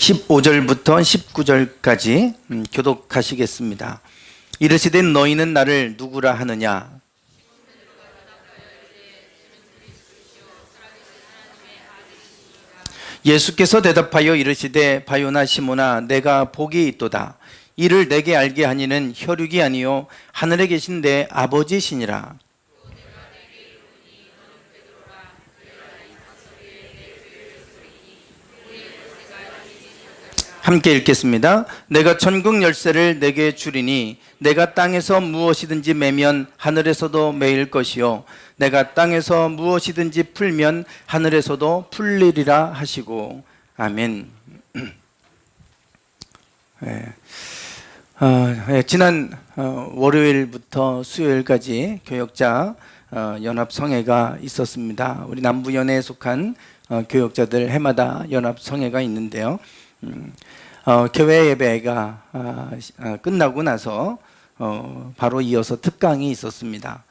15절부터 19절까지 교독하시겠습니다. 이르시되 너희는 나를 누구라 하느냐? 예수께서 대답하여 이르시되 바요나 시몬아 내가 복이 있도다. 이를 내게 알게 하니는 혈육이 아니요 하늘에 계신 내 아버지시니라. 함께 읽겠습니다. 내가 천국 열쇠를 내게 주리니 내가 땅에서 무엇이든지 매면 하늘에서도 매일 것이요 내가 땅에서 무엇이든지 풀면 하늘에서도 풀리리라 하시고 아멘. 지난 월요일부터 수요일까지 교역자 연합성회가 있었습니다. 우리 남부연회에 속한 교역자들 해마다 연합성회가 있는데요. 교회 예배가 끝나고 나서 바로 이어서 특강이 있었습니다.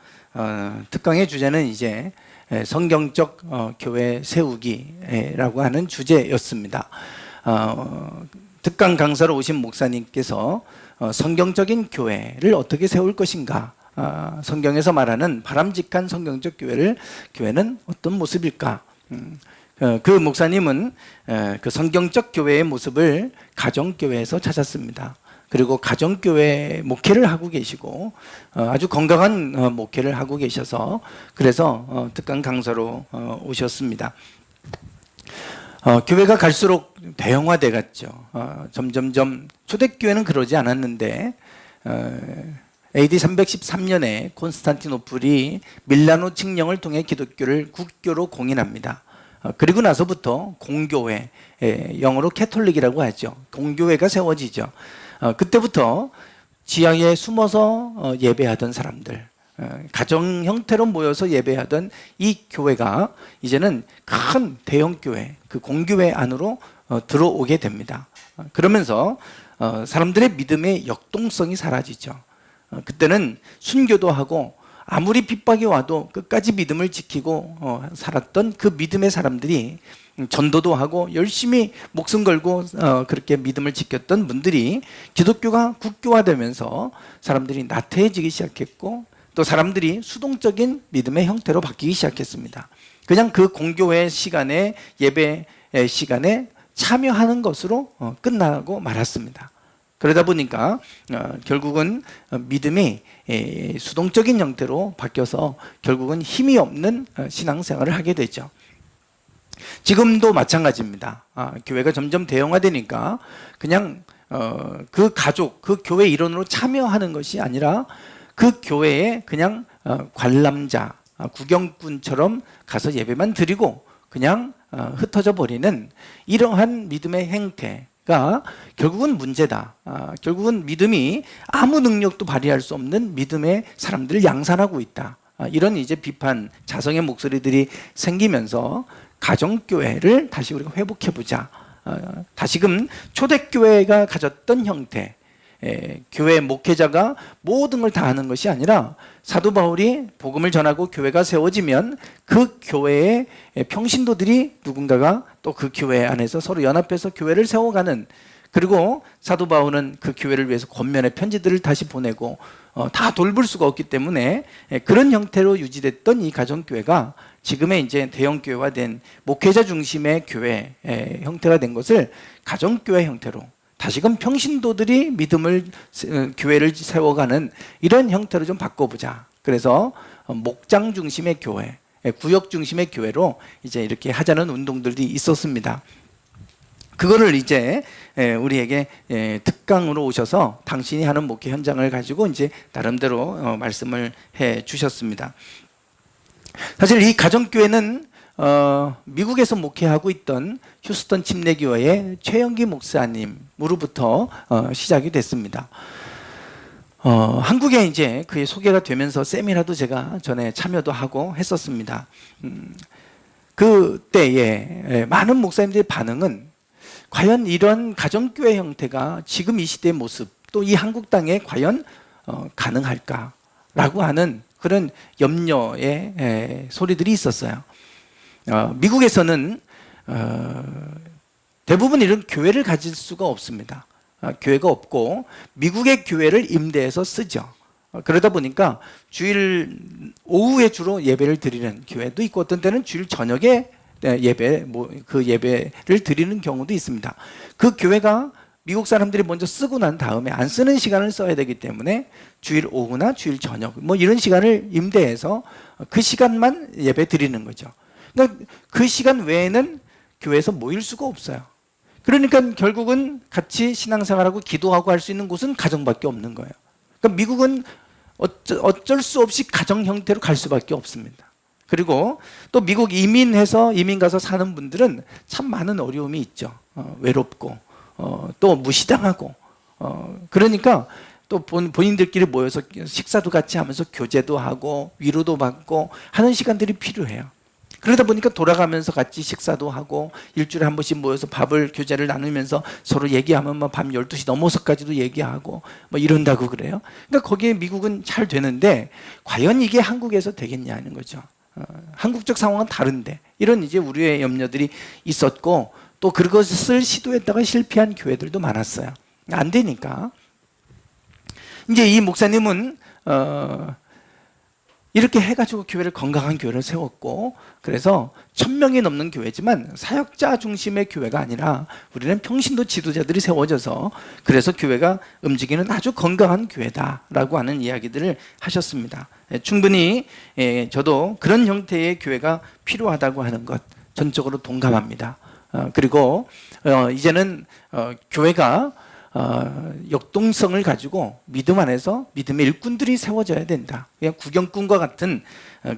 특강의 주제는 이제 성경적 교회 세우기라고 하는 주제였습니다. 특강 강사로 오신 목사님께서 성경적인 교회를 어떻게 세울 것인가, 성경에서 말하는 바람직한 성경적 교회는 어떤 모습일까? 그 목사님은 그 성경적 교회의 모습을 가정교회에서 찾았습니다. 그리고 가정교회 목회를 하고 계시고 아주 건강한 목회를 하고 계셔서 그래서 특강 강사로 오셨습니다. 교회가 갈수록 대형화돼 갔죠. 점점점 초대교회는 그러지 않았는데 AD 313년에 콘스탄티노플이 밀라노 칙령을 통해 기독교를 국교로 공인합니다. 그리고 나서부터 공교회, 영어로 캐톨릭이라고 하죠. 공교회가 세워지죠. 그때부터 지하에 숨어서 예배하던 사람들, 가정 형태로 모여서 예배하던 이 교회가 이제는 큰 대형 교회, 그 공교회 안으로 들어오게 됩니다. 그러면서 사람들의 믿음의 역동성이 사라지죠. 그때는 순교도 하고 아무리 핍박이 와도 끝까지 믿음을 지키고 살았던 그 믿음의 사람들이, 전도도 하고 열심히 목숨 걸고 그렇게 믿음을 지켰던 분들이 기독교가 국교화되면서 사람들이 나태해지기 시작했고 또 사람들이 수동적인 믿음의 형태로 바뀌기 시작했습니다. 그냥 그 공교회 시간에, 예배 시간에 참여하는 것으로 끝나고 말았습니다. 그러다 보니까 결국은 믿음이 수동적인 형태로 바뀌어서 결국은 힘이 없는 신앙생활을 하게 되죠. 지금도 마찬가지입니다. 교회가 점점 대형화되니까 그냥 그 가족, 그 교회 일원으로 참여하는 것이 아니라 그 교회에 그냥 관람자, 구경꾼처럼 가서 예배만 드리고 그냥 흩어져 버리는 이러한 믿음의 행태가 결국은 문제다. 결국은 믿음이 아무 능력도 발휘할 수 없는 믿음의 사람들을 양산하고 있다. 이런 이제 비판, 자성의 목소리들이 생기면서 가정교회를 다시 우리가 회복해보자. 다시금 초대교회가 가졌던 형태, 교회 목회자가 모든 걸 다 하는 것이 아니라 사도 바울이 복음을 전하고 교회가 세워지면 그 교회의 평신도들이 누군가가 또 그 교회 안에서 서로 연합해서 교회를 세워가는, 그리고 사도 바울은 그 교회를 위해서 권면의 편지들을 다시 보내고 다 돌볼 수가 없기 때문에 그런 형태로 유지됐던 이 가정교회가 지금의 이제 대형교회화된 목회자 중심의 교회 형태가 된 것을 가정교회 형태로, 다시금 평신도들이 믿음을, 교회를 세워가는 이런 형태로 좀 바꿔보자. 그래서 목장 중심의 교회, 구역 중심의 교회로 이제 이렇게 하자는 운동들이 있었습니다. 그거를 이제 우리에게 특강으로 오셔서 당신이 하는 목회 현장을 가지고 이제 나름대로 말씀을 해 주셨습니다. 사실 이 가정교회는 미국에서 목회하고 있던 휴스턴 침례교회의 최영기 목사님으로부터 시작이 됐습니다. 한국에 이제 그의 소개가 되면서 세미나도 제가 전에 참여도 하고 했었습니다. 그때에 많은 목사님들의 반응은 과연 이런 가정교회 형태가 지금 이 시대의 모습, 또 이 한국 땅에 과연 가능할까라고 하는 그런 염려의 소리들이 있었어요. 미국에서는 대부분 이런 교회를 가질 수가 없습니다. 교회가 없고 미국의 교회를 임대해서 쓰죠. 그러다 보니까 주일 오후에 주로 예배를 드리는 교회도 있고 어떤 때는 주일 저녁에 그 예배를 드리는 경우도 있습니다. 그 교회가 미국 사람들이 먼저 쓰고 난 다음에 안 쓰는 시간을 써야 되기 때문에 주일 오후나 주일 저녁 이런 시간을 임대해서 그 시간만 예배 드리는 거죠. 그러니까 그 시간 외에는 교회에서 모일 수가 없어요. 그러니까 결국은 같이 신앙생활하고 기도하고 할 수 있는 곳은 가정밖에 없는 거예요. 그러니까 미국은 어쩔 수 없이 가정 형태로 갈 수밖에 없습니다. 그리고 또 미국 이민 가서 사는 분들은 참 많은 어려움이 있죠. 외롭고 또 무시당하고 그러니까 또 본인들끼리 모여서 식사도 같이 하면서 교제도 하고 위로도 받고 하는 시간들이 필요해요. 그러다 보니까 돌아가면서 같이 식사도 하고 일주일에 한 번씩 모여서 교제를 나누면서 서로 얘기하면 밤 12시 넘어서까지도 얘기하고 이런다고 그래요. 그러니까 거기에 미국은 잘 되는데 과연 이게 한국에서 되겠냐는 거죠. 한국적 상황은 다른데 이런 이제 우려의 염려들이 있었고 또 그것을 시도했다가 실패한 교회들도 많았어요. 안 되니까 이제 이 목사님은 이렇게 해가지고 건강한 교회를 세웠고 그래서 1000명이 넘는 교회지만 사역자 중심의 교회가 아니라 우리는 평신도 지도자들이 세워져서 그래서 교회가 움직이는 아주 건강한 교회다라고 하는 이야기들을 하셨습니다. 충분히 저도 그런 형태의 교회가 필요하다고 하는 것 전적으로 동감합니다. 그리고 이제는 교회가 역동성을 가지고 믿음 안에서 믿음의 일꾼들이 세워져야 된다. 그냥 구경꾼과 같은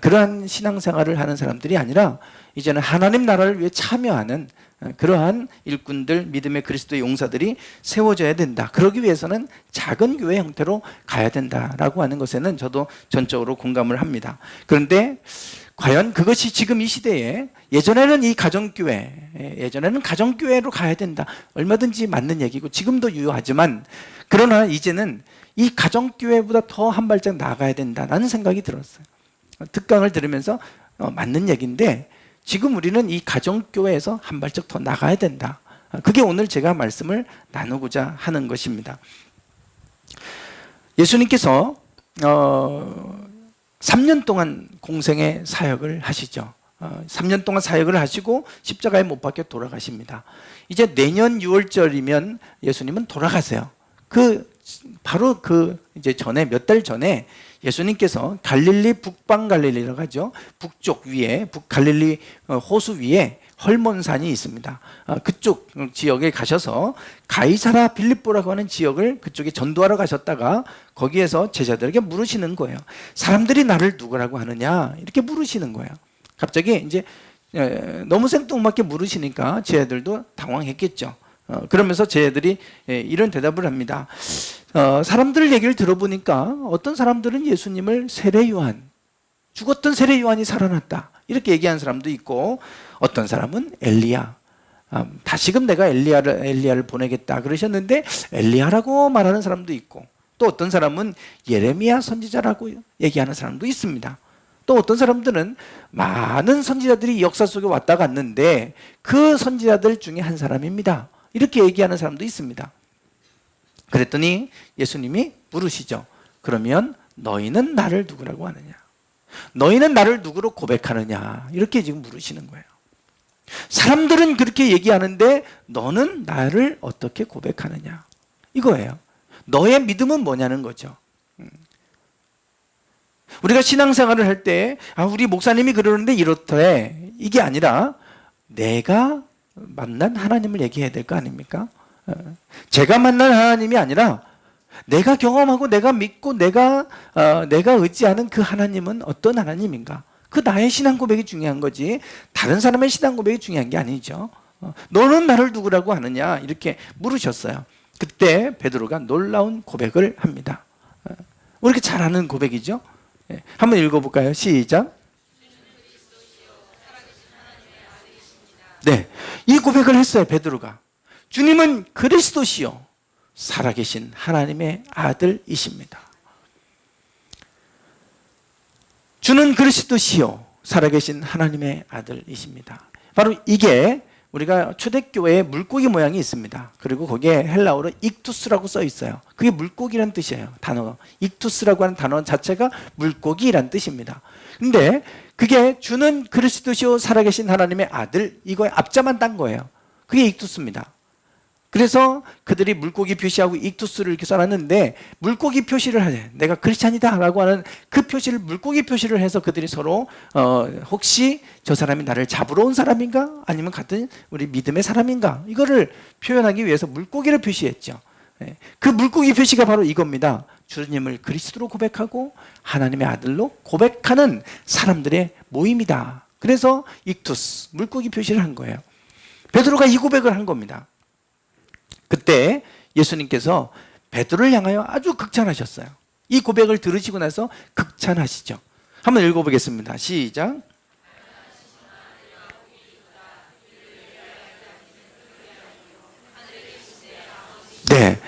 그러한 신앙생활을 하는 사람들이 아니라 이제는 하나님 나라를 위해 참여하는 그러한 일꾼들, 믿음의 그리스도의 용사들이 세워져야 된다. 그러기 위해서는 작은 교회 형태로 가야 된다라고 하는 것에는 저도 전적으로 공감을 합니다. 그런데 과연 그것이 지금 이 시대에 예전에는 가정교회로 가야 된다. 얼마든지 맞는 얘기고 지금도 유효하지만 그러나 이제는 이 가정교회보다 더 한 발짝 나아가야 된다라는 생각이 들었어요. 특강을 들으면서 맞는 얘기인데 지금 우리는 이 가정교회에서 한 발짝 더 나가야 된다. 그게 오늘 제가 말씀을 나누고자 하는 것입니다. 예수님께서 3년 동안 공생의 사역을 하시죠. 3년 동안 사역을 하시고 십자가에 못 박혀 돌아가십니다. 이제 내년 6월절이면 예수님은 돌아가세요. 바로 이제 몇 달 전에 예수님께서 갈릴리 북방 갈릴리라고 하죠. 북쪽 위에 갈릴리 호수 위에 헐몬산이 있습니다. 그쪽 지역에 가셔서 가이사라 빌립보라고 하는 지역을 그쪽에 전도하러 가셨다가 거기에서 제자들에게 물으시는 거예요. 사람들이 나를 누구라고 하느냐 이렇게 물으시는 거예요. 갑자기 이제 너무 생뚱맞게 물으시니까 제자들도 당황했겠죠. 그러면서 제자들이 이런 대답을 합니다. 사람들 얘기를 들어보니까 어떤 사람들은 예수님을 세례요한, 죽었던 세례요한이 살아났다 이렇게 얘기한 사람도 있고 어떤 사람은 엘리야, 다시금 내가 엘리야를 보내겠다 그러셨는데 엘리야라고 말하는 사람도 있고 또 어떤 사람은 예레미야 선지자라고 얘기하는 사람도 있습니다. 또 어떤 사람들은 많은 선지자들이 역사 속에 왔다 갔는데 그 선지자들 중에 한 사람입니다 이렇게 얘기하는 사람도 있습니다. 그랬더니 예수님이 물으시죠. 그러면 너희는 나를 누구라고 하느냐? 너희는 나를 누구로 고백하느냐? 이렇게 지금 물으시는 거예요. 사람들은 그렇게 얘기하는데 너는 나를 어떻게 고백하느냐? 이거예요. 너의 믿음은 뭐냐는 거죠. 우리가 신앙생활을 할 때 우리 목사님이 그러는데 이렇대 이게 아니라 내가 만난 하나님을 얘기해야 될 거 아닙니까? 제가 만난 하나님이 아니라 내가 경험하고 내가 믿고 내가 의지하는 그 하나님은 어떤 하나님인가? 그 나의 신앙 고백이 중요한 거지 다른 사람의 신앙 고백이 중요한 게 아니죠. 너는 나를 누구라고 하느냐? 이렇게 물으셨어요. 그때 베드로가 놀라운 고백을 합니다. 우리가 잘 아는 고백이죠. 한번 읽어볼까요? 시작. 네, 이 고백을 했어요. 베드로가. 주님은 그리스도시요 살아계신 하나님의 아들이십니다. 주는 그리스도시요 살아계신 하나님의 아들이십니다. 바로 이게 우리가 초대교회에 물고기 모양이 있습니다. 그리고 거기에 헬라어로 익투스라고 써 있어요. 그게 물고기란 뜻이에요. 단어가. 익투스라고 하는 단어 자체가 물고기란 뜻입니다. 근데 그게 주는 그리스도시요 살아계신 하나님의 아들, 이거에 앞자만 딴 거예요. 그게 익투스입니다. 그래서 그들이 물고기 표시하고 익투스를 이렇게 써놨는데, 물고기 표시를 하네. 내가 크리스찬이다 라고 하는 그 표시를, 물고기 표시를 해서 그들이 서로 혹시 저 사람이 나를 잡으러 온 사람인가? 아니면 같은 우리 믿음의 사람인가? 이거를 표현하기 위해서 물고기를 표시했죠. 그 물고기 표시가 바로 이겁니다. 주님을 그리스도로 고백하고 하나님의 아들로 고백하는 사람들의 모임이다. 그래서 익투스, 물고기 표시를 한 거예요. 베드로가 이 고백을 한 겁니다. 그때 예수님께서 베드로를 향하여 아주 극찬하셨어요. 이 고백을 들으시고 나서 극찬하시죠. 한번 읽어보겠습니다. 시작. 네,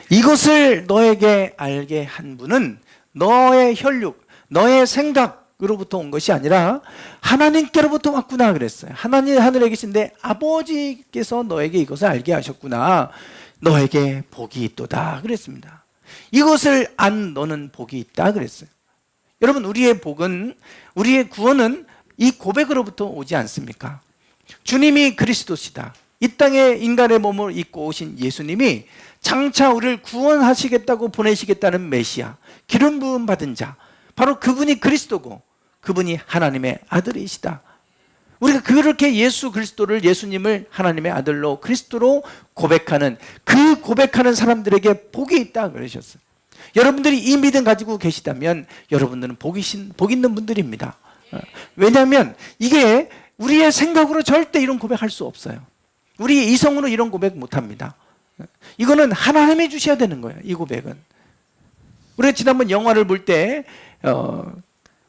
이것을 너에게 알게 한 분은 너의 혈육, 너의 생각으로부터 온 것이 아니라 하나님께로부터 왔구나 그랬어요. 하나님 하늘에 계신데 아버지께서 너에게 이것을 알게 하셨구나. 너에게 복이 있도다 그랬습니다. 이것을 안 너는 복이 있다 그랬어요. 여러분, 우리의 복은, 우리의 구원은 이 고백으로부터 오지 않습니까? 주님이 그리스도시다. 이 땅에 인간의 몸을 입고 오신 예수님이 장차 우리를 구원하시겠다고 보내시겠다는 메시아, 기름 부음 받은 자, 바로 그분이 그리스도고 그분이 하나님의 아들이시다. 우리가 그렇게 예수 그리스도를, 예수님을 하나님의 아들로 그리스도로 고백하는, 그 고백하는 사람들에게 복이 있다 그러셨어요. 여러분들이 이 믿음 가지고 계시다면 여러분들은 복 있는 분들입니다. 왜냐하면 이게 우리의 생각으로 절대 이런 고백할 수 없어요. 우리 이성으로 이런 고백 못합니다. 이거는 하나님이 주셔야 되는 거예요. 이 고백은. 우리가 지난번 영화를 볼 때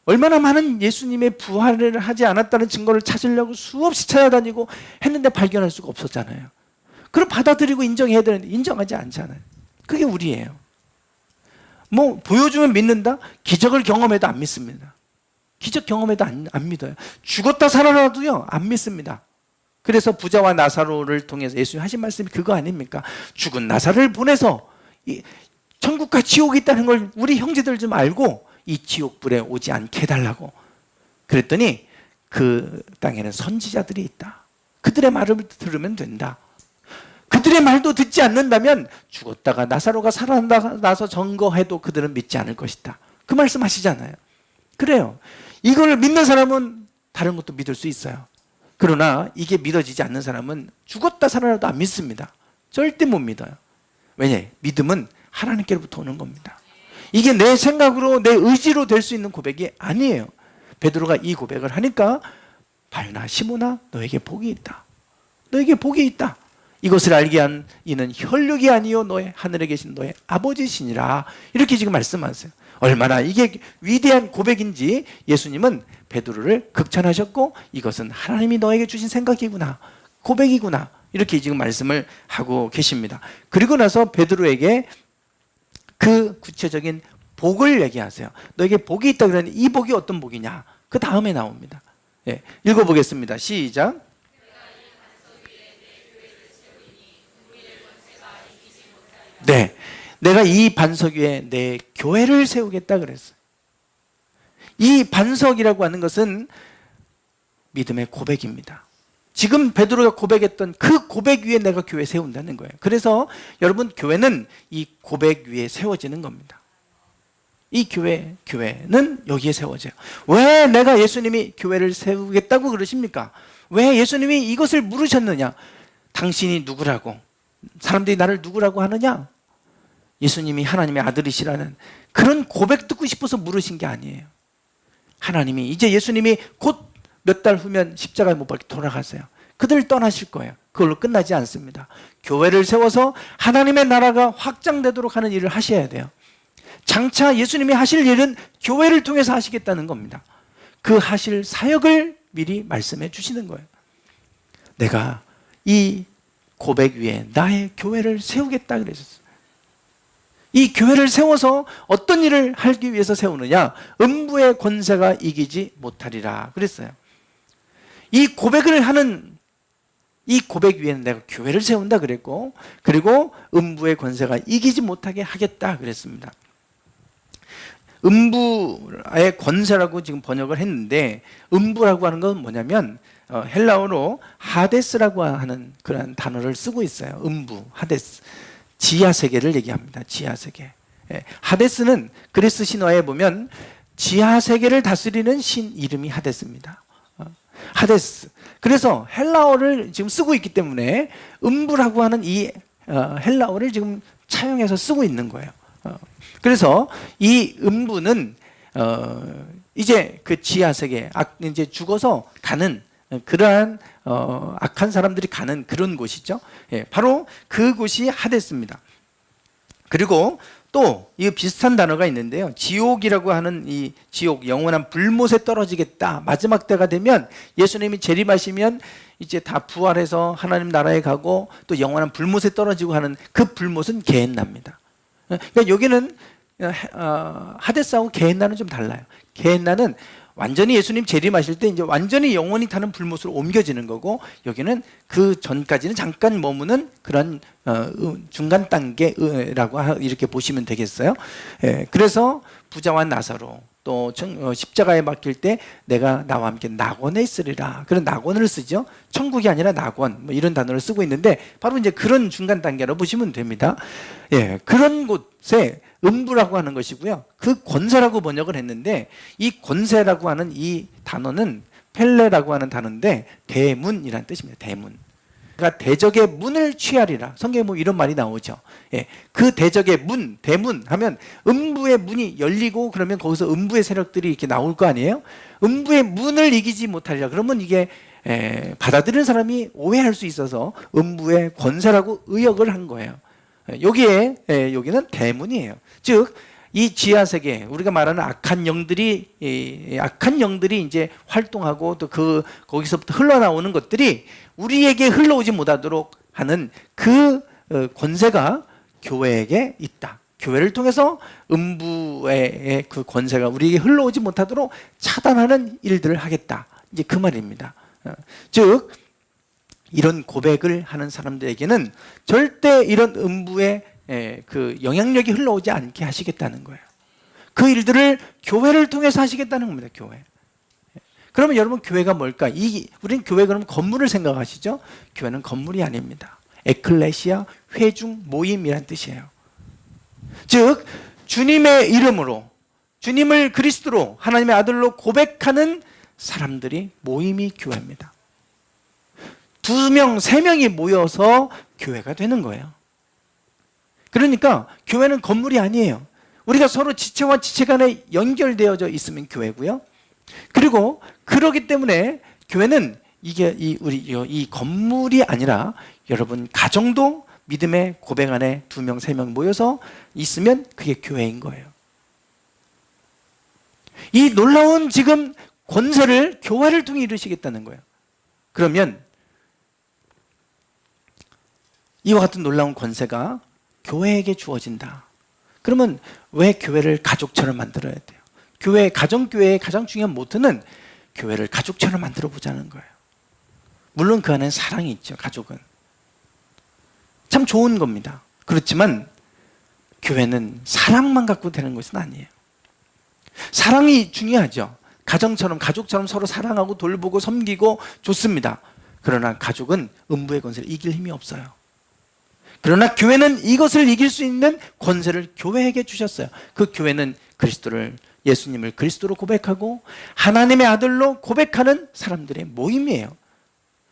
얼마나 많은 예수님의 부활을 하지 않았다는 증거를 찾으려고 수없이 찾아다니고 했는데 발견할 수가 없었잖아요. 그걸 받아들이고 인정해야 되는데 인정하지 않잖아요. 그게 우리예요. 뭐 보여주면 믿는다? 기적을 경험해도 안 믿습니다. 기적 경험해도 안 믿어요. 죽었다 살아나도요 안 믿습니다. 그래서 부자와 나사로를 통해서 예수님 하신 말씀이 그거 아닙니까? 죽은 나사로를 보내서 이 천국과 지옥이 있다는 걸 우리 형제들 좀 알고 이 지옥불에 오지 않게 해달라고. 그랬더니 그 땅에는 선지자들이 있다. 그들의 말을 들으면 된다. 그들의 말도 듣지 않는다면 죽었다가 나사로가 살아나서 증거해도 그들은 믿지 않을 것이다. 그 말씀 하시잖아요. 그래요. 이걸 믿는 사람은 다른 것도 믿을 수 있어요. 그러나 이게 믿어지지 않는 사람은 죽었다 살아나도 안 믿습니다. 절대 못 믿어요. 왜냐? 믿음은 하나님께로부터 오는 겁니다. 이게 내 생각으로, 내 의지로 될 수 있는 고백이 아니에요. 베드로가 이 고백을 하니까 바요나 시모나 너에게 복이 있다. 너에게 복이 있다. 이것을 알게 한 이는 혈육이 아니요 너의 하늘에 계신 너의 아버지시니라. 이렇게 지금 말씀하세요. 얼마나 이게 위대한 고백인지 예수님은 베드로를 극찬하셨고 이것은 하나님이 너에게 주신 생각이구나, 고백이구나, 이렇게 지금 말씀을 하고 계십니다. 그리고 나서 베드로에게 그 구체적인 복을 얘기하세요. 너에게 복이 있다 그러니 이 복이 어떤 복이냐? 그 다음에 나옵니다. 예, 읽어보겠습니다. 시작. 네, 내가 이 반석 위에 내 교회를 세우겠다 그랬어요. 이 반석이라고 하는 것은 믿음의 고백입니다. 지금 베드로가 고백했던 그 고백 위에 내가 교회 세운다는 거예요. 그래서 여러분, 교회는 이 고백 위에 세워지는 겁니다. 이 교회는 여기에 세워져요. 왜 내가 예수님이 교회를 세우겠다고 그러십니까? 왜 예수님이 이것을 물으셨느냐? 당신이 누구라고, 사람들이 나를 누구라고 하느냐? 예수님이 하나님의 아들이시라는 그런 고백 듣고 싶어서 물으신 게 아니에요. 하나님이 이제 예수님이 곧 몇 달 후면 십자가에 못 박혀 돌아가세요. 그들 떠나실 거예요. 그걸로 끝나지 않습니다. 교회를 세워서 하나님의 나라가 확장되도록 하는 일을 하셔야 돼요. 장차 예수님이 하실 일은 교회를 통해서 하시겠다는 겁니다. 그 하실 사역을 미리 말씀해 주시는 거예요. 내가 이 고백 위에 나의 교회를 세우겠다 그러셨어요. 이 교회를 세워서 어떤 일을 하기 위해서 세우느냐? 음부의 권세가 이기지 못하리라 그랬어요. 이 고백을 하는 이 고백 위에는 내가 교회를 세운다 그랬고, 그리고 음부의 권세가 이기지 못하게 하겠다 그랬습니다. 음부의 권세라고 지금 번역을 했는데, 음부라고 하는 건 뭐냐면 헬라어로 하데스라고 하는 그런 단어를 쓰고 있어요. 음부, 하데스, 지하 세계를 얘기합니다. 지하 세계. 하데스는 그리스 신화에 보면 지하 세계를 다스리는 신 이름이 하데스입니다. 하데스. 그래서 헬라어를 지금 쓰고 있기 때문에 음부라고 하는 이 헬라어를 지금 차용해서 쓰고 있는 거예요. 그래서 이 음부는 이제 그 지하 세계, 이제 죽어서 가는 그러한 악한 사람들이 가는 그런 곳이죠. 바로 그곳이 하데스입니다. 그리고 또 이 비슷한 단어가 있는데요. 지옥이라고 하는 이 지옥, 영원한 불못에 떨어지겠다. 마지막 때가 되면 예수님이 재림하시면 이제 다 부활해서 하나님 나라에 가고 또 영원한 불못에 떨어지고 하는 그 불못은 게헨나입니다. 그러니까 여기는 하데스하고 게헨나는 좀 달라요. 게헨나는 완전히 예수님 재림하실 때 이제 완전히 영원히 타는 불못으로 옮겨지는 거고, 여기는 그 전까지는 잠깐 머무는 그런 중간 단계라고 이렇게 보시면 되겠어요. 그래서 부자와 나사로, 또 십자가에 맡길 때 내가 나와 함께 낙원에 있으리라, 그런 낙원을 쓰죠. 천국이 아니라 낙원, 뭐 이런 단어를 쓰고 있는데 바로 이제 그런 중간 단계로 보시면 됩니다. 그런 곳에 음부라고 하는 것이고요. 그 권세라고 번역을 했는데, 이 권세라고 하는 이 단어는 펠레라고 하는 단어인데 대문이라는 뜻입니다. 대문. 그러니까 대적의 문을 취하리라. 성경에 뭐 이런 말이 나오죠. 그 대적의 문, 대문 하면 음부의 문이 열리고 그러면 거기서 음부의 세력들이 이렇게 나올 거 아니에요? 음부의 문을 이기지 못하리라. 그러면 이게 받아들이는 사람이 오해할 수 있어서 음부의 권세라고 의역을 한 거예요. 여기는 대문이에요. 즉, 이 지하 세계, 우리가 말하는 악한 영들이 이제 활동하고 또 거기서부터 흘러나오는 것들이 우리에게 흘러오지 못하도록 하는 그 권세가 교회에게 있다. 교회를 통해서 음부의 그 권세가 우리에게 흘러오지 못하도록 차단하는 일들을 하겠다. 이제 그 말입니다. 즉, 이런 고백을 하는 사람들에게는 절대 이런 음부의 그 영향력이 흘러오지 않게 하시겠다는 거예요. 그 일들을 교회를 통해서 하시겠다는 겁니다. 교회. 그러면 여러분, 교회가 뭘까? 우리는 교회 그러면 건물을 생각하시죠? 교회는 건물이 아닙니다. 에클레시아, 회중, 모임이란 뜻이에요. 즉, 주님의 이름으로, 주님을 그리스도로, 하나님의 아들로 고백하는 사람들이 모임이 교회입니다. 2명, 3명이 모여서 교회가 되는 거예요. 그러니까 교회는 건물이 아니에요. 우리가 서로 지체와 지체 간에 연결되어져 있으면 교회고요. 그리고 그렇기 때문에 교회는 이 건물이 아니라 여러분 가정도 믿음의 고백 안에 2명, 3명 모여서 있으면 그게 교회인 거예요. 이 놀라운 지금 권세를 교회를 통해 이루시겠다는 거예요. 그러면 이와 같은 놀라운 권세가 교회에게 주어진다. 그러면 왜 교회를 가족처럼 만들어야 돼요? 가정교회의 가장 중요한 모토는 교회를 가족처럼 만들어 보자는 거예요. 물론 그 안에 사랑이 있죠. 가족은 참 좋은 겁니다. 그렇지만 교회는 사랑만 갖고 되는 것은 아니에요. 사랑이 중요하죠. 가족처럼 서로 사랑하고 돌보고 섬기고 좋습니다. 그러나 가족은 음부의 권세를 이길 힘이 없어요. 그러나 교회는 이것을 이길 수 있는 권세를 교회에게 주셨어요. 그 교회는 예수님을 그리스도로 고백하고 하나님의 아들로 고백하는 사람들의 모임이에요.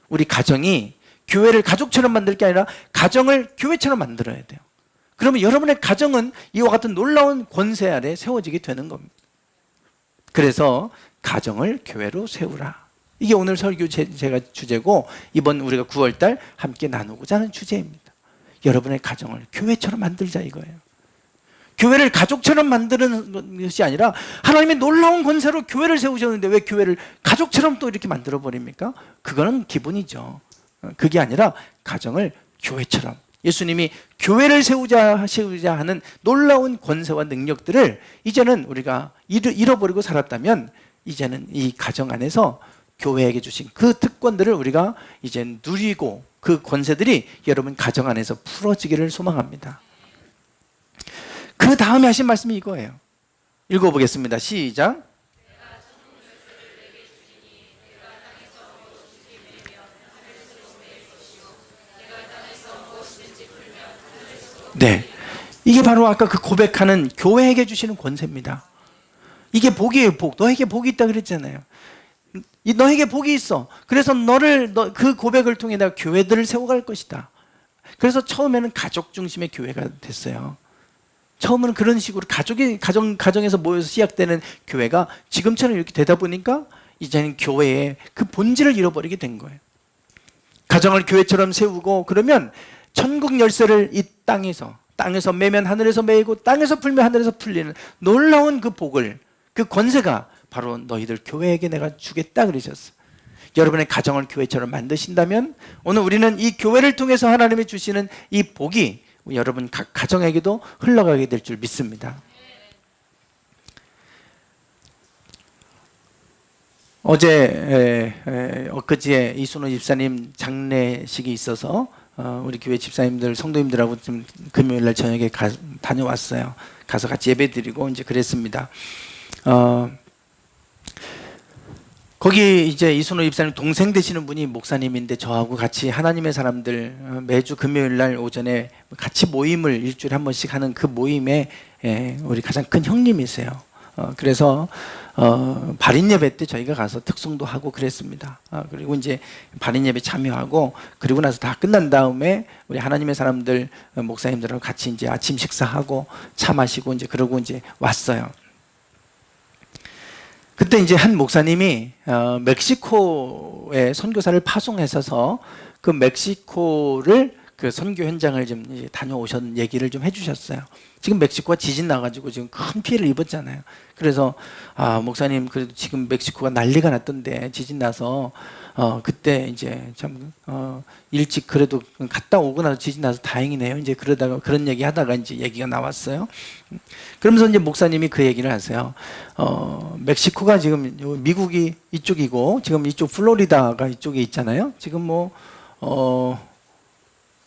우리 가정이 교회를 가족처럼 만들 게 아니라 가정을 교회처럼 만들어야 돼요. 그러면 여러분의 가정은 이와 같은 놀라운 권세 아래 세워지게 되는 겁니다. 그래서 가정을 교회로 세우라. 이게 오늘 설교 제가 주제고, 이번 우리가 9월달 함께 나누고자 하는 주제입니다. 여러분의 가정을 교회처럼 만들자 이거예요. 교회를 가족처럼 만드는 것이 아니라 하나님의 놀라운 권세로 교회를 세우셨는데 왜 교회를 가족처럼 또 이렇게 만들어 버립니까? 그거는 기본이죠. 그게 아니라 가정을 교회처럼, 예수님이 교회를 세우자 하는 놀라운 권세와 능력들을 이제는 우리가 잃어버리고 살았다면, 이제는 이 가정 안에서 교회에게 주신 그 특권들을 우리가 이제 누리고 그 권세들이 여러분 가정 안에서 풀어지기를 소망합니다. 그 다음에 하신 말씀이 이거예요. 읽어보겠습니다. 시작. 네, 이게 바로 아까 그 고백하는 교회에게 주시는 권세입니다. 이게 복이에요. 복. 너에게 복이 있다 그랬잖아요. 너에게 복이 있어. 그래서 그 고백을 통해 내가 교회들을 세워갈 것이다. 그래서 처음에는 가족 중심의 교회가 됐어요. 처음은 그런 식으로 가정에서 모여서 시작되는 교회가 지금처럼 이렇게 되다 보니까 이제는 교회의 그 본질을 잃어버리게 된 거예요. 가정을 교회처럼 세우고 그러면 천국 열쇠를 이 땅에서 매면 하늘에서 매이고 땅에서 풀면 하늘에서 풀리는 놀라운 그 복을, 그 권세가 바로 너희들 교회에게 내가 주겠다 그러셨어요. 여러분의 가정을 교회처럼 만드신다면 오늘 우리는 이 교회를 통해서 하나님이 주시는 이 복이 여러분 각 가정에게도 흘러가게 될 줄 믿습니다. 엊그제 이순호 집사님 장례식이 있어서 우리 교회 집사님들, 성도님들하고 좀 금요일 날 저녁에 다녀왔어요. 가서 같이 예배드리고 이제 그랬습니다. 거기 이제 이순호 집사님 동생 되시는 분이 목사님인데 저하고 같이 하나님의 사람들 매주 금요일 날 오전에 같이 모임을 일주일에 한 번씩 하는 그 모임에 우리 가장 큰 형님이세요. 그래서 발인 예배 때 저희가 가서 특송도 하고 그랬습니다. 그리고 이제 발인 예배 참여하고 그리고 나서 다 끝난 다음에 우리 하나님의 사람들 목사님들하고 같이 이제 아침 식사하고 차 마시고 이제 그러고 이제 왔어요. 그때 이제 한 목사님이 멕시코에 선교사를 파송했어서 그 멕시코를 그 선교 현장을 좀 이제 다녀오셨는 얘기를 좀 해주셨어요. 지금 멕시코가 지진 나가지고 지금 큰 피해를 입었잖아요. 그래서 목사님 그래도 지금 멕시코가 난리가 났던데 지진 나서 그때 이제 참 일찍 그래도 갔다 오고 나서 지진 나서 다행이네요. 이제 그러다가 그런 얘기 하다가 이제 얘기가 나왔어요. 그러면서 이제 목사님이 그 얘기를 하세요. 멕시코가 지금 미국이 이쪽이고 지금 이쪽 플로리다가 이쪽에 있잖아요. 지금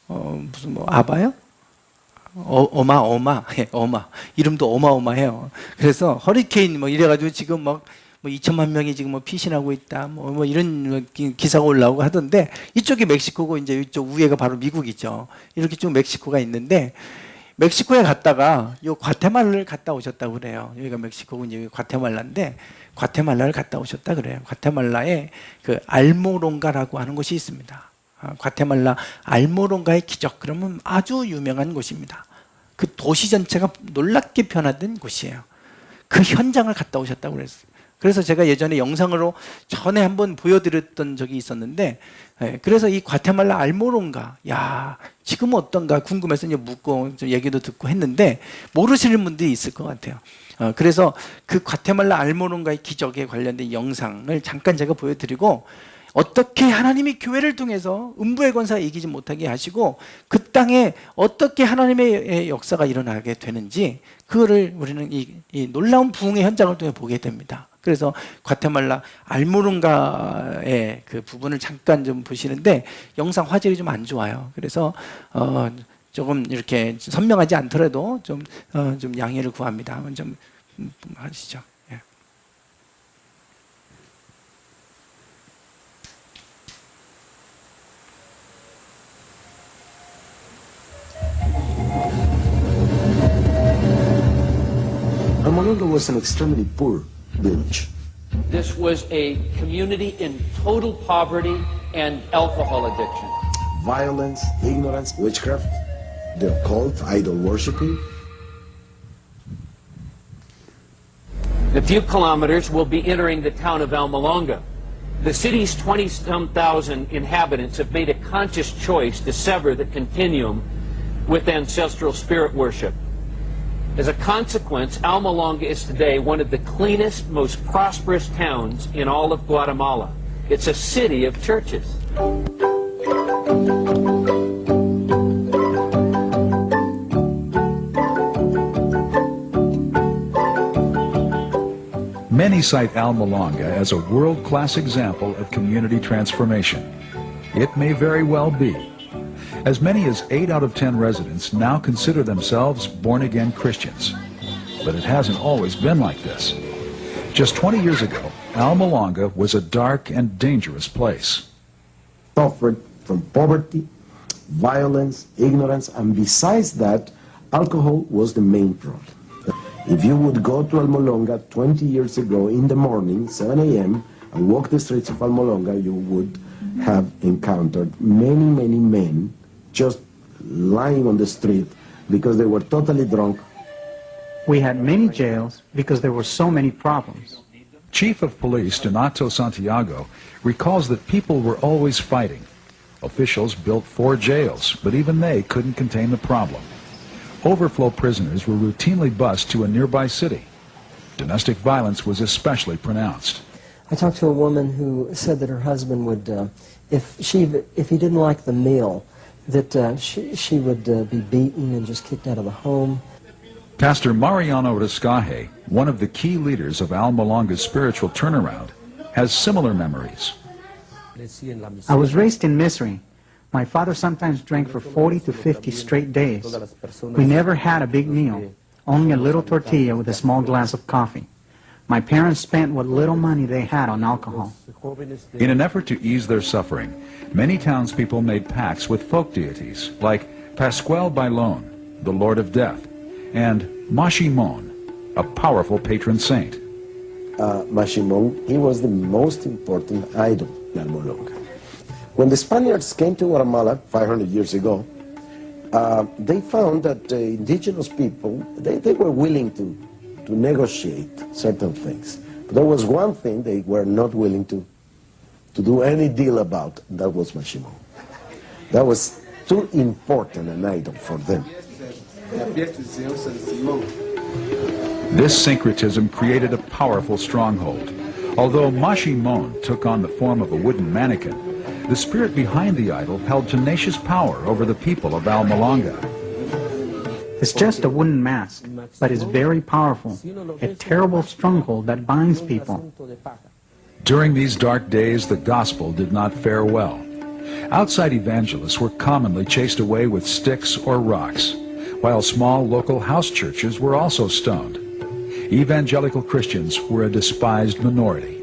무슨 아바요? 어마 이름도 어마어마해요. 그래서 허리케인 이래가지고 지금 막 2천만 명이 지금 피신하고 있다 이런 기사가 올라오고 하던데 이쪽이 멕시코고 이제 이쪽 위에가 바로 미국이죠. 이렇게 좀 멕시코가 있는데 멕시코에 갔다가 요 과테말라를 갔다 오셨다고 그래요. 여기가 멕시코고 이제 여기 과테말라인데 과테말라를 갔다 오셨다 그래요. 과테말라에 그 알모롱가라고 하는 곳이 있습니다. 과테말라 알모롱가의 기적, 그러면 아주 유명한 곳입니다. 그 도시 전체가 놀랍게 변화된 곳이에요. 그 현장을 갔다 오셨다고 그랬어요. 그래서 제가 예전에 영상으로 전에 한번 보여드렸던 적이 있었는데, 그래서 이 과테말라 알모롱가, 야 지금 어떤가 궁금해서 이제 묻고 좀 얘기도 듣고 했는데 모르시는 분들이 있을 것 같아요. 그래서 그 과테말라 알모롱가의 기적에 관련된 영상을 잠깐 제가 보여드리고, 어떻게 하나님이 교회를 통해서 음부의 권세가 이기지 못하게 하시고 그 땅에 어떻게 하나님의 역사가 일어나게 되는지, 그거를 우리는 이 놀라운 부흥의 현장을 통해 보게 됩니다. 그래서 과테말라 알모롱가의 그 부분을 잠깐 좀 보시는데 영상 화질이 좀 안 좋아요. 그래서 조금 이렇게 선명하지 않더라도 좀 양해를 구합니다. 좀 하시죠. Almalonga was an extremely poor village. This was a community in total poverty and alcohol addiction. Violence, ignorance, witchcraft, the occult, idol worshipping. In a few kilometers, we'll be entering the town of Almalonga. The city's 20-some thousand inhabitants have made a conscious choice to sever the continuum with ancestral spirit worship. As a consequence, Almalonga is today one of the cleanest, most prosperous towns in all of Guatemala. It's a city of churches. Many cite Almalonga as a world-class example of community transformation. It may very well be. As many as 8 out of 10 residents now consider themselves born-again Christians. But it hasn't always been like this. Just 20 years ago, Alma-Longa was a dark and dangerous place. Suffered from poverty, violence, ignorance, and besides that, alcohol was the main problem. If you would go to Alma-Longa 20 years ago in the morning, 7 a.m., and walk the streets of Alma-Longa, you would have encountered many men just lying on the street because they were totally drunk. We had many jails because there were so many problems. Chief of Police Donato Santiago recalls that people were always fighting. Officials built 4 jails, but even they couldn't contain the problem. Overflow prisoners were routinely bused to a nearby city. Domestic violence was especially pronounced. I talked to a woman who said that her husband would, if he didn't like the meal, that she would be beaten and just kicked out of the home. Pastor Mariano Riscaje, one of the key leaders of Alma-Longa's spiritual turnaround, has similar memories. I was raised in misery. My father sometimes drank for 40 to 50 straight days. We never had a big meal, only a little tortilla with a small glass of coffee. My parents spent what little money they had on alcohol. In an effort to ease their suffering, many townspeople made pacts with folk deities like Pascual Bailon, the Lord of Death, and Mashimon, a powerful patron saint. Mashimon, he was the most important idol in Alma-Longa. When the Spaniards came to Guatemala 500 years ago, they found that the indigenous people, they were willing to negotiate certain things. But there was one thing they were not willing to do any deal about, and that was Mashimon. That was too important an idol for them. This syncretism created a powerful stronghold. Although Mashimon took on the form of a wooden mannequin, the spirit behind the idol held tenacious power over the people of Alma-Longa. It's just a wooden mask, but it's very powerful, a terrible stronghold that binds people. During these dark days, the gospel did not fare well. Outside evangelists were commonly chased away with sticks or rocks, while small local house churches were also stoned. Evangelical Christians were a despised minority.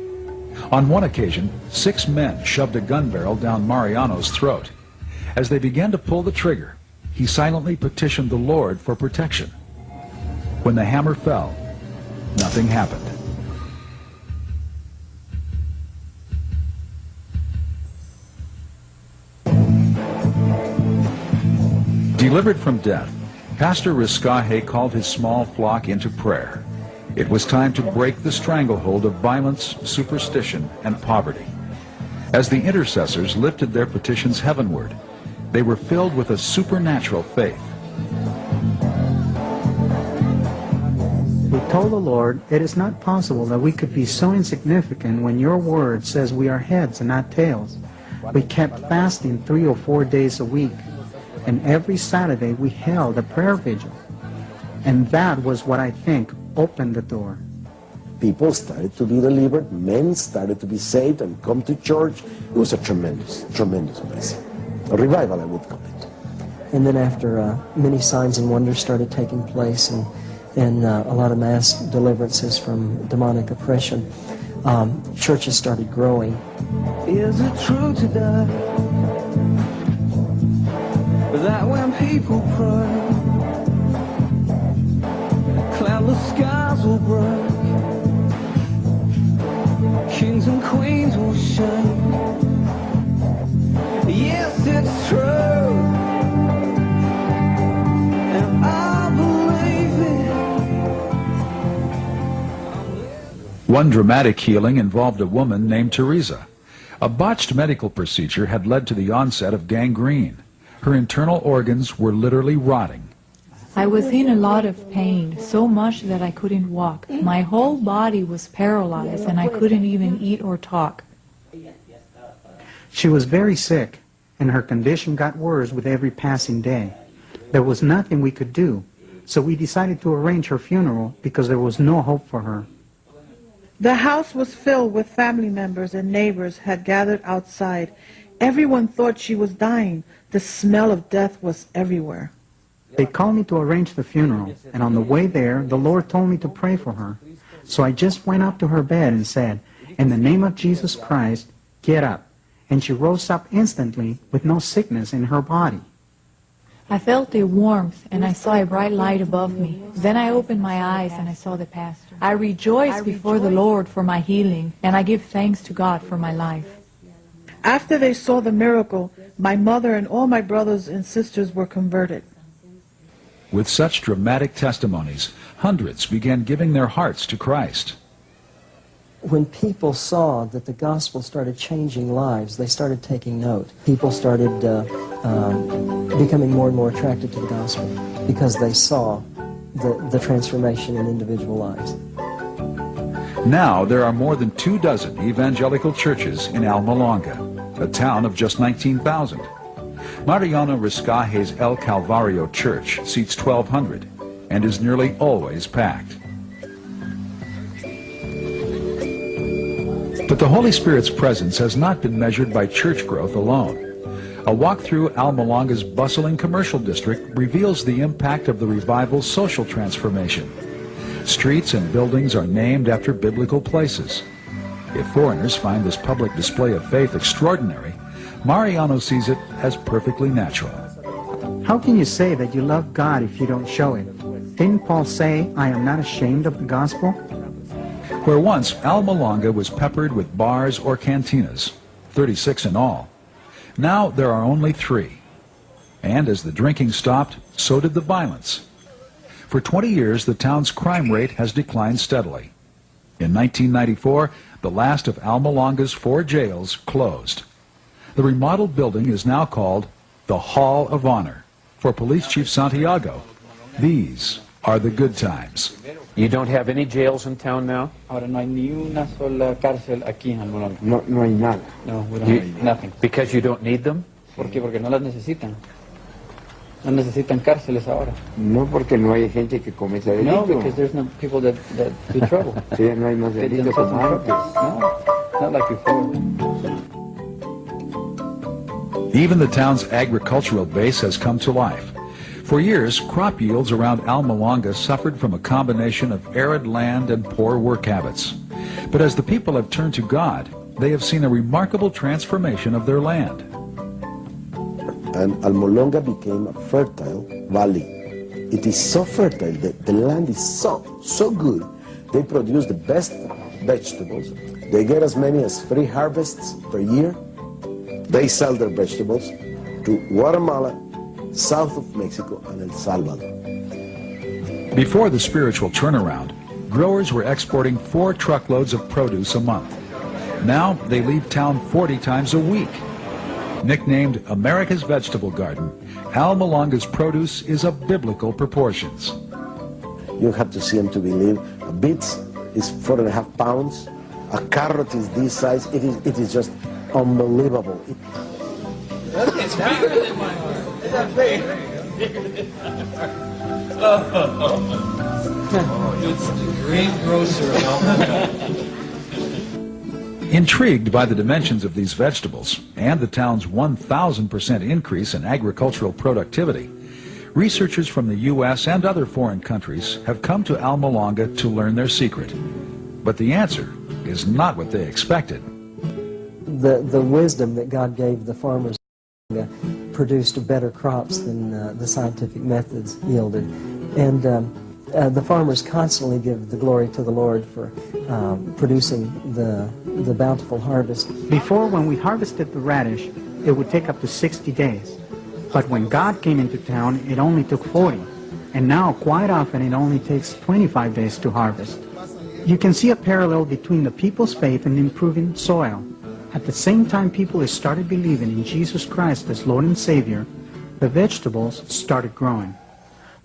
On one occasion, 6 men shoved a gun barrel down Mariano's throat. As they began to pull the trigger, he silently petitioned the Lord for protection. When the hammer fell, nothing happened. Delivered from death, Pastor Riscaje called his small flock into prayer. It was time to break the stranglehold of violence, superstition, and poverty. As the intercessors lifted their petitions heavenward, they were filled with a supernatural faith. We told the Lord, it is not possible that we could be so insignificant when your word says we are heads and not tails. We kept fasting 3 or 4 days a week, and every Saturday we held a prayer vigil. And that was what I think opened the door. People started to be delivered, men started to be saved and come to church. It was a tremendous blessing. A revival, I would call it. And then after many signs and wonders started taking place and a lot of mass deliverances from demonic oppression, churches started growing. Is it true today that when people pray, cloudless skies will break, kings and queens will shake? Yes, it's true, and I believe it. One dramatic healing involved a woman named Teresa. A botched medical procedure had led to the onset of gangrene. Her internal organs were literally rotting. I was in a lot of pain, so much that I couldn't walk. My whole body was paralyzed and I couldn't even eat or talk. She was very sick, and her condition got worse with every passing day. There was nothing we could do, so we decided to arrange her funeral because there was no hope for her. The house was filled with family members and neighbors had gathered outside, Everyone thought she was dying. The smell of death was everywhere. They called me to arrange the funeral, and on the way there, the Lord told me to pray for her. So I just went up to her bed and said, "In the name of Jesus Christ, get up." And she rose up instantly with no sickness in her body. I felt a warmth, and I saw a bright light above me. Then I opened my eyes, and I saw the pastor. I rejoiced before the Lord for my healing, and I give thanks to God for my life. After they saw the miracle, my mother and all my brothers and sisters were converted. With such dramatic testimonies, hundreds began giving their hearts to Christ. When people saw that the gospel started changing lives, they started taking note. People started becoming more and more attracted to the gospel because they saw the transformation in individual lives. Now there are more than 24 evangelical churches in Almalonga, a town of just 19,000. Mariano Riscaje's El Calvario Church seats 1,200 and is nearly always packed. But the Holy Spirit's presence has not been measured by church growth alone. A walk through Almalonga's bustling commercial district reveals the impact of the revival's social transformation. Streets and buildings are named after biblical places. If foreigners find this public display of faith extraordinary, Mariano sees it as perfectly natural. How can you say that you love God if you don't show it? Didn't Paul say, "I am not ashamed of the gospel"? Where once Almalonga was peppered with bars or cantinas, 36 in all, now there are only 3. And as the drinking stopped, so did the violence. For 20 years, the town's crime rate has declined steadily. In 1994, the last of Almalonga's 4 jails closed. The remodeled building is now called the Hall of Honor. For Police Chief Santiago, these are the good times. You don't have any jails in town now? Ahora no hay ni una sola cárcel aquí en Almalonga. No hay nada. No, we don't have nothing. Because you don't need them? ¿Por qué? Porque no las necesitan. No necesitan cárceles ahora. No, porque no hay gente que cometa delito. No, because there's no people that do trouble. Sí, no hay más Get delito themselves como in antes. trouble. No, not like before. Even the town's agricultural base has come to life. For years, crop yields around Almalonga suffered from a combination of arid land and poor work habits. But as the people have turned to God, they have seen a remarkable transformation of their land. And Almalonga became a fertile valley. It is so fertile that the land is so good. They produce the best vegetables. They get as many as 3 harvests per year. They sell their vegetables to Guatemala, south of Mexico, and El Salvador. Before the spiritual turnaround, growers were exporting 4 truckloads of produce a month. Now they leave town 40 times a week. Nicknamed America's Vegetable Garden, Almalonga's produce is of biblical proportions. You have to see them to believe. A beet is 4.5 pounds. A carrot is this size. It is just unbelievable. It's bigger than mine. Is that big? It's the greengrocer of Almalonga. Intrigued by the dimensions of these vegetables and the town's 1,000% increase in agricultural productivity, researchers from the U.S. and other foreign countries have come to Almalonga to learn their secret. But the answer is not what they expected. The wisdom that God gave the farmers produced better crops than the scientific methods yielded. And the farmers constantly give the glory to the Lord for producing the bountiful harvest. Before, when we harvested the radish, it would take up to 60 days. But when God came into town, it only took 40. And now, quite often, it only takes 25 days to harvest. You can see a parallel between the people's faith and improving soil. At the same time people started believing in Jesus Christ as Lord and Savior, the vegetables started growing.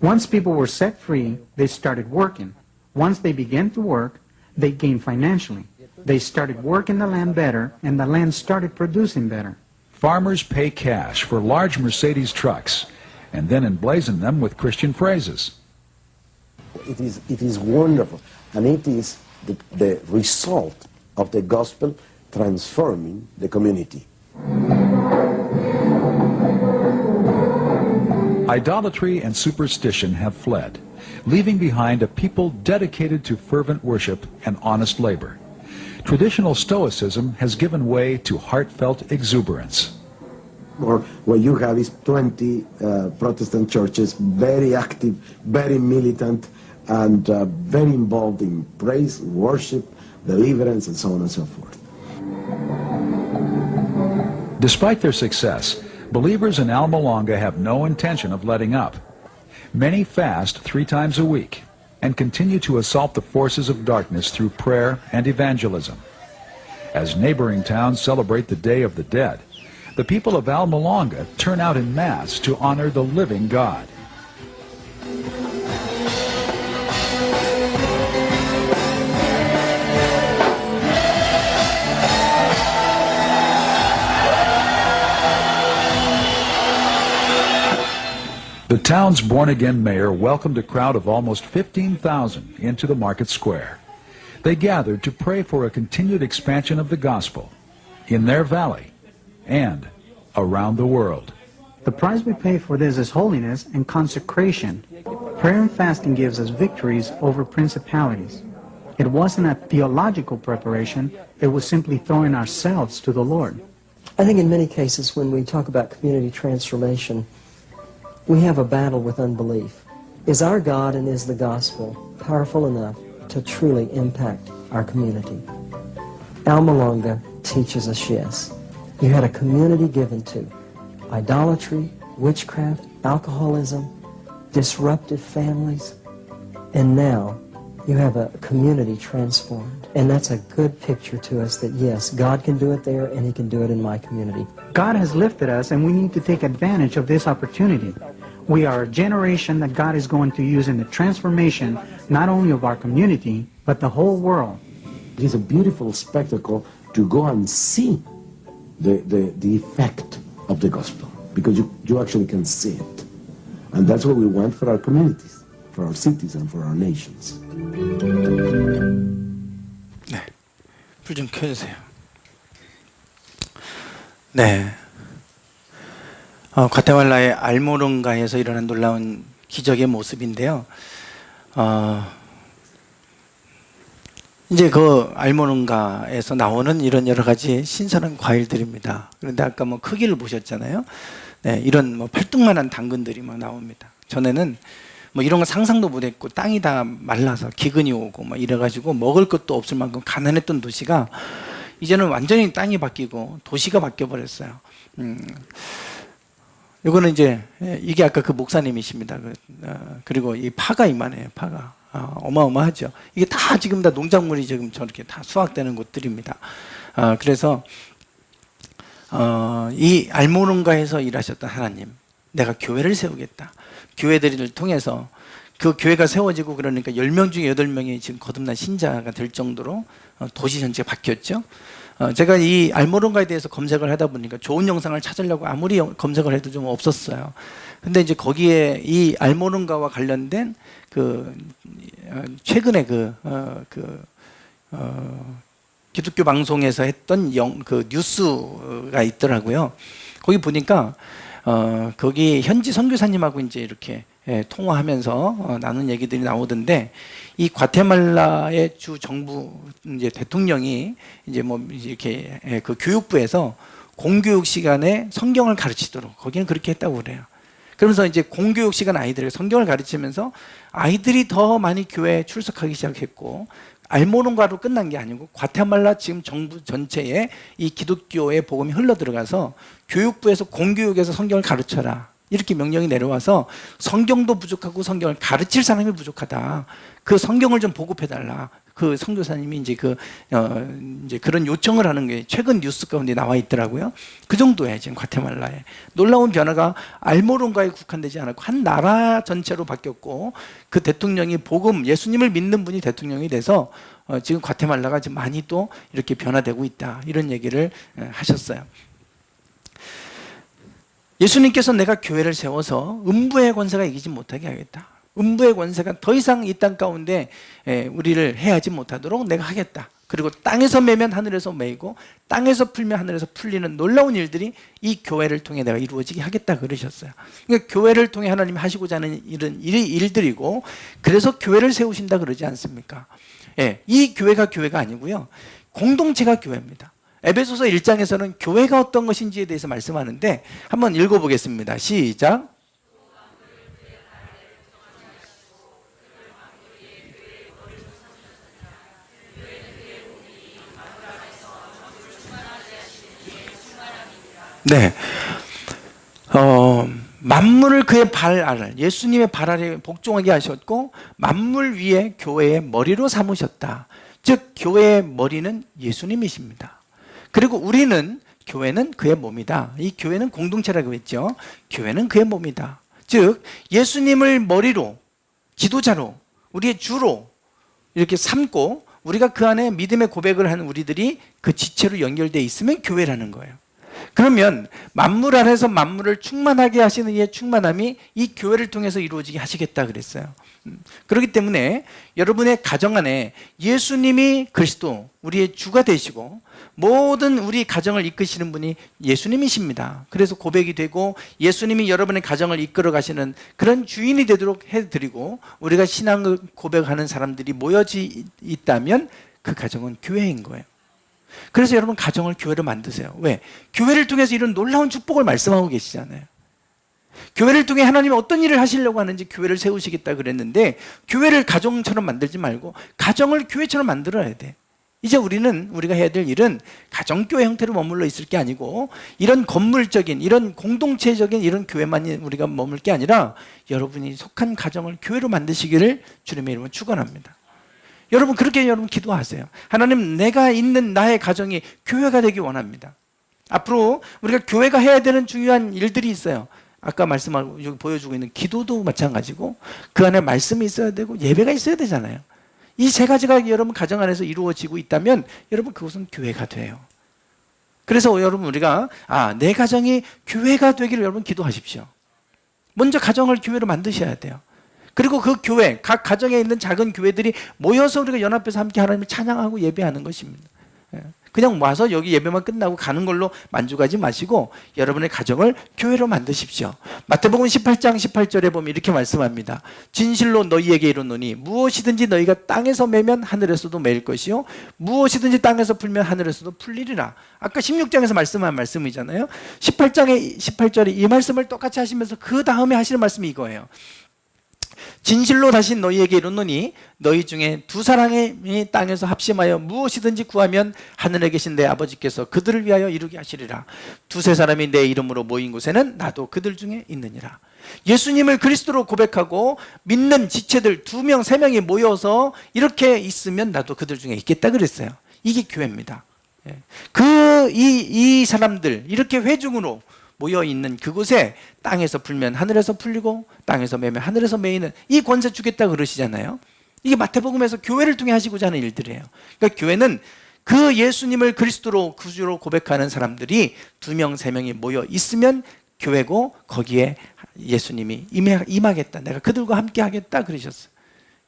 Once people were set free, they started working. Once they began to work, they gained financially. They started working the land better, and the land started producing better. Farmers pay cash for large Mercedes trucks and then emblazon them with Christian phrases. It is wonderful, and it is the result of the gospel transforming the community. Idolatry and superstition have fled, leaving behind a people dedicated to fervent worship and honest labor. Traditional Stoicism has given way to heartfelt exuberance. Or what you have is 20 Protestant churches, very active, very militant, and very involved in praise, worship, deliverance, and so on and so forth. Despite their success, believers in Alma Longa have no intention of letting up. Many fast 3 times a week and continue to assault the forces of darkness through prayer and evangelism. As neighboring towns celebrate the Day of the Dead, the people of Alma Longa turn out in mass to honor the living God. The town's born-again mayor welcomed a crowd of almost 15,000 into the market square. They gathered to pray for a continued expansion of the gospel in their valley and around the world. The price we pay for this is holiness and consecration. Prayer and fasting gives us victories over principalities. It wasn't a theological preparation, it was simply throwing ourselves to the Lord. I think in many cases when we talk about community transformation, we have a battle with unbelief. Is our God and is the gospel powerful enough to truly impact our community? Alma Longa teaches us yes. You had a community given to idolatry, witchcraft, alcoholism, disrupted families, and now you have a community transformed. And that's a good picture to us that yes, God can do it there and He can do it in my community. God has lifted us and we need to take advantage of this opportunity. We are a generation that God is going to use in the transformation not only of our community, but the whole world. It is a beautiful spectacle to go and see the effect of the gospel, because you actually can see it. And that's what we want for our communities, for our cities, and for our nations. 네, 불 좀 켜주세요. 네, 과테말라의 알모론가에서 일어난 놀라운 기적의 모습인데요. 이제 그 알모론가에서 나오는 이런 여러 가지 신선한 과일들입니다. 그런데 아까 뭐 크기를 보셨잖아요. 네, 이런 뭐 팔뚝만한 당근들이 막 나옵니다. 전에는 뭐 이런 거 상상도 못했고 땅이 다 말라서 기근이 오고 막 이래가지고 먹을 것도 없을 만큼 가난했던 도시가 이제는 완전히 땅이 바뀌고 도시가 바뀌어 버렸어요. 이거는 이제 이게 아까 그 목사님이십니다. 그리고 이 파가 이만해요. 파가 어마어마하죠. 이게 다 지금 다 농작물이 지금 저렇게 다 수확되는 곳들입니다. 그래서 이 알모론가에서 일하셨던 하나님, 내가 교회를 세우겠다. 교회들을 통해서 그 교회가 세워지고 그러니까 10명 중에 8명이 지금 거듭난 신자가 될 정도로 도시 전체가 바뀌었죠. 제가 이 알모론가에 대해서 검색을 하다 보니까 좋은 영상을 찾으려고 아무리 검색을 해도 좀 없었어요. 근데 이제 거기에 이 알모론가와 관련된 최근에 기독교 방송에서 했던 뉴스가 있더라고요. 거기 보니까 거기 현지 선교사님하고 이제 이렇게 통화하면서 나눈 얘기들이 나오던데, 이 과테말라의 주 정부 이제 대통령이 이제 뭐 이렇게 그 교육부에서 공교육 시간에 성경을 가르치도록 거기는 그렇게 했다고 그래요. 그러면서 이제 공교육 시간 아이들에게 성경을 가르치면서 아이들이 더 많이 교회에 출석하기 시작했고, 알모론가로 끝난 게 아니고 과테말라 지금 정부 전체에 이 기독교의 복음이 흘러 들어가서 교육부에서 공교육에서 성경을 가르쳐라 이렇게 명령이 내려와서 성경도 부족하고 성경을 가르칠 사람이 부족하다. 그 성경을 좀 보급해달라. 그 선교사님이 이제 이제 그런 요청을 하는 게 최근 뉴스 가운데 나와 있더라고요. 그 정도예요, 지금 과테말라에. 놀라운 변화가 알모론가에 국한되지 않았고 한 나라 전체로 바뀌었고, 그 대통령이 복음, 예수님을 믿는 분이 대통령이 돼서 지금 과테말라가 지금 많이 또 이렇게 변화되고 있다. 이런 얘기를 하셨어요. 예수님께서 내가 교회를 세워서 음부의 권세가 이기지 못하게 하겠다. 음부의 권세가 더 이상 이 땅 가운데 우리를 해하지 못하도록 내가 하겠다. 그리고 땅에서 매면 하늘에서 매이고 땅에서 풀면 하늘에서 풀리는 놀라운 일들이 이 교회를 통해 내가 이루어지게 하겠다 그러셨어요. 그러니까 교회를 통해 하나님이 하시고자 하는 이런 일들이고, 그래서 교회를 세우신다 그러지 않습니까? 예, 이 교회가 아니고요, 공동체가 교회입니다. 에베소서 1장에서는 교회가 어떤 것인지에 대해서 말씀하는데 한번 읽어보겠습니다. 시작. 네, 만물을 그의 발 아래, 예수님의 발 아래 복종하게 하셨고 만물 위에 교회의 머리로 삼으셨다. 즉 교회의 머리는 예수님이십니다. 그리고 우리는, 교회는 그의 몸이다. 이 교회는 공동체라고 했죠. 교회는 그의 몸이다. 즉 예수님을 머리로, 지도자로, 우리의 주로 이렇게 삼고 우리가 그 안에 믿음의 고백을 하는 우리들이 그 지체로 연결되어 있으면 교회라는 거예요. 그러면 만물 안에서 만물을 충만하게 하시는 이의 충만함이 이 교회를 통해서 이루어지게 하시겠다 그랬어요. 그렇기 때문에 여러분의 가정 안에 예수님이 그리스도, 우리의 주가 되시고 모든 우리 가정을 이끄시는 분이 예수님이십니다. 그래서 고백이 되고 예수님이 여러분의 가정을 이끌어 가시는 그런 주인이 되도록 해드리고, 우리가 신앙을 고백하는 사람들이 모여지 있다면 그 가정은 교회인 거예요. 그래서 여러분 가정을 교회로 만드세요. 왜? 교회를 통해서 이런 놀라운 축복을 말씀하고 계시잖아요. 교회를 통해 하나님이 어떤 일을 하시려고 하는지 교회를 세우시겠다 그랬는데, 교회를 가정처럼 만들지 말고 가정을 교회처럼 만들어야 돼. 이제 우리가 해야 될 일은 가정교회 형태로 머물러 있을 게 아니고 이런 건물적인, 이런 공동체적인 이런 교회만 우리가 머물 게 아니라 여러분이 속한 가정을 교회로 만드시기를 주님의 이름으로 축원합니다. 여러분 그렇게 여러분 기도하세요. 하나님, 내가 있는 나의 가정이 교회가 되기 원합니다. 앞으로 우리가 교회가 해야 되는 중요한 일들이 있어요. 아까 말씀하고 여기 보여주고 있는 기도도 마찬가지고 그 안에 말씀이 있어야 되고 예배가 있어야 되잖아요. 이 세 가지가 여러분 가정 안에서 이루어지고 있다면 여러분 그것은 교회가 돼요. 그래서 여러분 우리가 내 가정이 교회가 되기를 여러분 기도하십시오. 먼저 가정을 교회로 만드셔야 돼요. 그리고 그 교회, 각 가정에 있는 작은 교회들이 모여서 우리가 연합해서 함께 하나님을 찬양하고 예배하는 것입니다. 그냥 와서 여기 예배만 끝나고 가는 걸로 만족하지 마시고 여러분의 가정을 교회로 만드십시오. 마태복음 18장 18절에 보면 이렇게 말씀합니다. 진실로 너희에게 이르노니 무엇이든지 너희가 땅에서 매면 하늘에서도 매일 것이요 무엇이든지 땅에서 풀면 하늘에서도 풀리리라. 아까 16장에서 말씀한 말씀이잖아요. 18장의 18절에 이 말씀을 똑같이 하시면서 그 다음에 하시는 말씀이 이거예요. 진실로 다시 너희에게 이르노니 너희 중에 두 사람이 땅에서 합심하여 무엇이든지 구하면 하늘에 계신 내 아버지께서 그들을 위하여 이루게 하시리라. 두세 사람이 내 이름으로 모인 곳에는 나도 그들 중에 있느니라. 예수님을 그리스도로 고백하고 믿는 지체들 2명, 3명이 모여서 이렇게 있으면 나도 그들 중에 있겠다 그랬어요. 이게 교회입니다. 이 사람들 이렇게 회중으로 모여 있는 그곳에 땅에서 풀면 하늘에서 풀리고 땅에서 매면 하늘에서 매이는 이 권세 주겠다 그러시잖아요. 이게 마태복음에서 교회를 통해 하시고자 하는 일들이에요. 그러니까 교회는 그 예수님을 그리스도로 구주로 고백하는 사람들이 2명, 3명이 모여 있으면 교회고 거기에 예수님이 임하겠다. 내가 그들과 함께 하겠다 그러셨어요.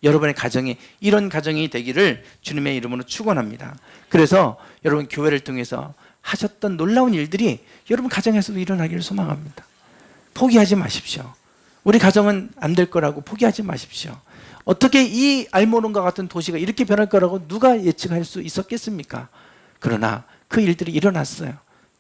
여러분의 가정이 이런 가정이 되기를 주님의 이름으로 축원합니다. 그래서 여러분 교회를 통해서 하셨던 놀라운 일들이 여러분 가정에서도 일어나기를 소망합니다. 포기하지 마십시오. 우리 가정은 안 될 거라고 포기하지 마십시오. 어떻게 이 알모론과 같은 도시가 이렇게 변할 거라고 누가 예측할 수 있었겠습니까? 그러나 그 일들이 일어났어요.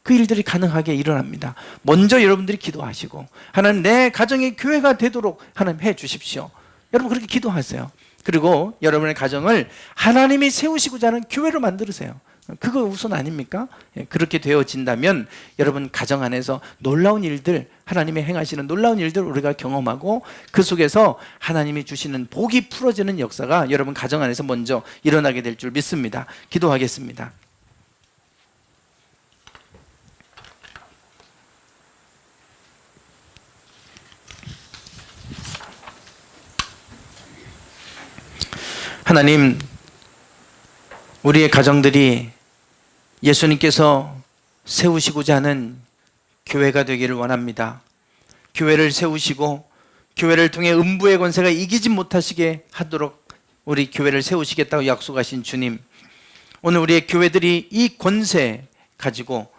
그 일들이 가능하게 일어납니다. 먼저 여러분들이 기도하시고 하나님 내 가정이 교회가 되도록 하나님 해 주십시오. 여러분 그렇게 기도하세요. 그리고 여러분의 가정을 하나님이 세우시고자 하는 교회로 만들으세요. 그거 우선 아닙니까? 그렇게 되어진다면 여러분 가정 안에서 놀라운 일들, 하나님의 행하시는 놀라운 일들 우리가 경험하고 그 속에서 하나님이 주시는 복이 풀어지는 역사가 여러분 가정 안에서 먼저 일어나게 될 줄 믿습니다. 기도하겠습니다. 하나님, 우리의 가정들이 예수님께서 세우시고자 하는 교회가 되기를 원합니다. 교회를 세우시고 교회를 통해 음부의 권세가 이기지 못하시게 하도록 우리 교회를 세우시겠다고 약속하신 주님, 오늘 우리의 교회들이 이 권세 가지고